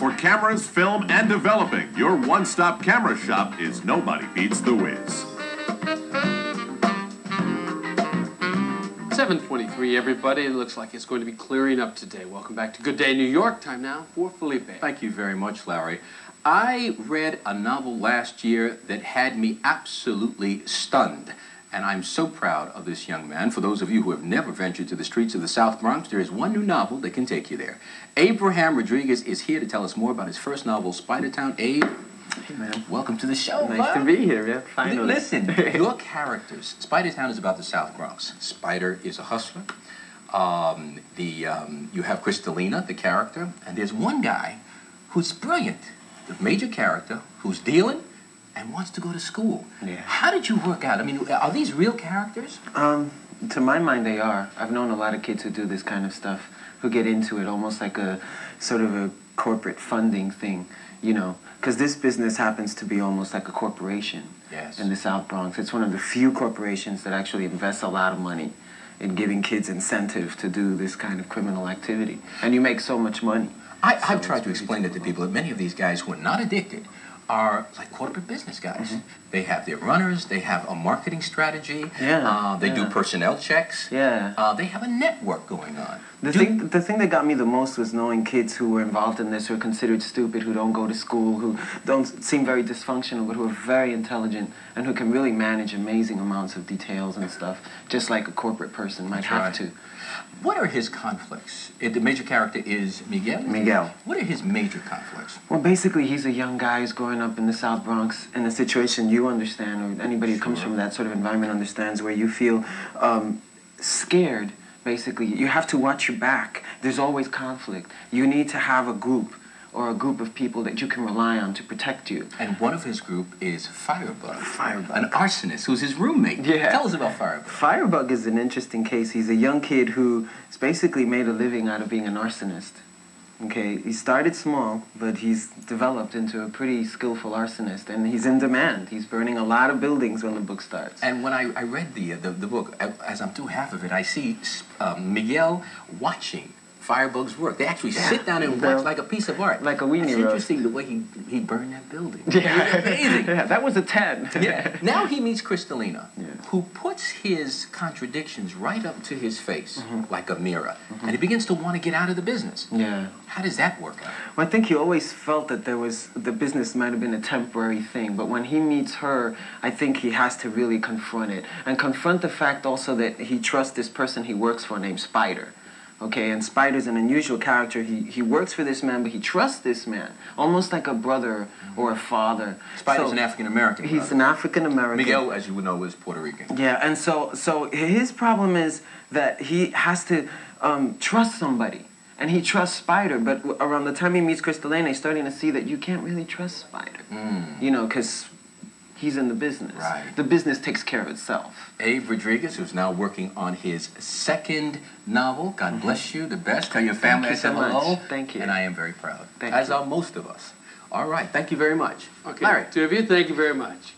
For cameras, film, and developing, your one-stop camera shop is Nobody Beats the Wiz. 7:23, everybody. It looks like it's going to be clearing up today. Welcome back to Good Day New York. Time now for Felipe. Thank you very much, Larry. I read a novel last year that had me absolutely stunned. And I'm so proud of this young man. For those of you who have never ventured to the streets of the South Bronx, there is one new novel that can take you there. Abraham Rodriguez is here to tell us more about his first novel, Spidertown. Abe, hey man, welcome to the show. Nice to be here, yeah, finally. Listen, your characters, Spidertown is about the South Bronx. Spider is a hustler. You have Crystalina, the character, and there's one guy who's brilliant, the major character, who's dealing and wants to go to school. Yeah. How did you work out? I mean, are these real characters? To my mind, they are. I've known a lot of kids who do this kind of stuff, who get into it almost like a sort of a corporate funding thing, you know, because this business happens to be almost like a corporation. Yes. In the South Bronx. It's one of the few corporations that actually invests a lot of money in giving kids incentive to do this kind of criminal activity. And you make so much money. I've tried to explain it to people that many of these guys who are not addicted are like corporate business guys. Mm-hmm. They have their runners, they have a marketing strategy, they do personnel checks, they have a network going on. The thing that got me the most was knowing kids who were involved in this, who are considered stupid, who don't go to school, who don't seem very dysfunctional, but who are very intelligent and who can really manage amazing amounts of details and stuff, just like a corporate person might have to. What are his conflicts? The major character is Miguel? Miguel. What are his major conflicts? Well, basically, he's a young guy who's growing up in the South Bronx in a situation you understand, or anybody who comes from that sort of environment understands, where you feel scared, basically. You have to watch your back. There's always conflict. You need to have a group, or a group of people that you can rely on to protect you. And one of his group is Firebug. Firebug. An arsonist who's his roommate. Yeah. Tell us about Firebug. Firebug is an interesting case. He's a young kid who's basically made a living out of being an arsonist. Okay, he started small, but he's developed into a pretty skillful arsonist, and he's in demand. He's burning a lot of buildings when the book starts. And when I read the book, as I'm through half of it, I see Miguel watching Firebug's work. They actually sit down and watch like a piece of art. Like a weenie roast. It's interesting the way he burned that building. Yeah. It's amazing. Yeah, that was a 10. Yeah. Now he meets Crystalina, who puts his contradictions right up to his face, like a mirror. And he begins to want to get out of the business. Yeah. How does that work out? Well, I think he always felt that the business might have been a temporary thing, but when he meets her, I think he has to really confront it. And confront the fact also that he trusts this person he works for named Spider. Okay, and Spider's an unusual character. He works for this man, but he trusts this man, almost like a brother or a father. Spider's an African-American. He's an African-American. Miguel, as you would know, is Puerto Rican. Yeah, and so his problem is that he has to trust somebody. And he trusts Spider, but around the time he meets Crystalina, he's starting to see that you can't really trust Spider. You know, because he's in the business. Right. The business takes care of itself. Abe Rodriguez, who's now working on his second novel. God bless you, the best. Tell your family I said hello. Thank you. And I am very proud. Thank as you. are most of us. All right, thank you very much. Okay, Larry. two of you, thank you very much.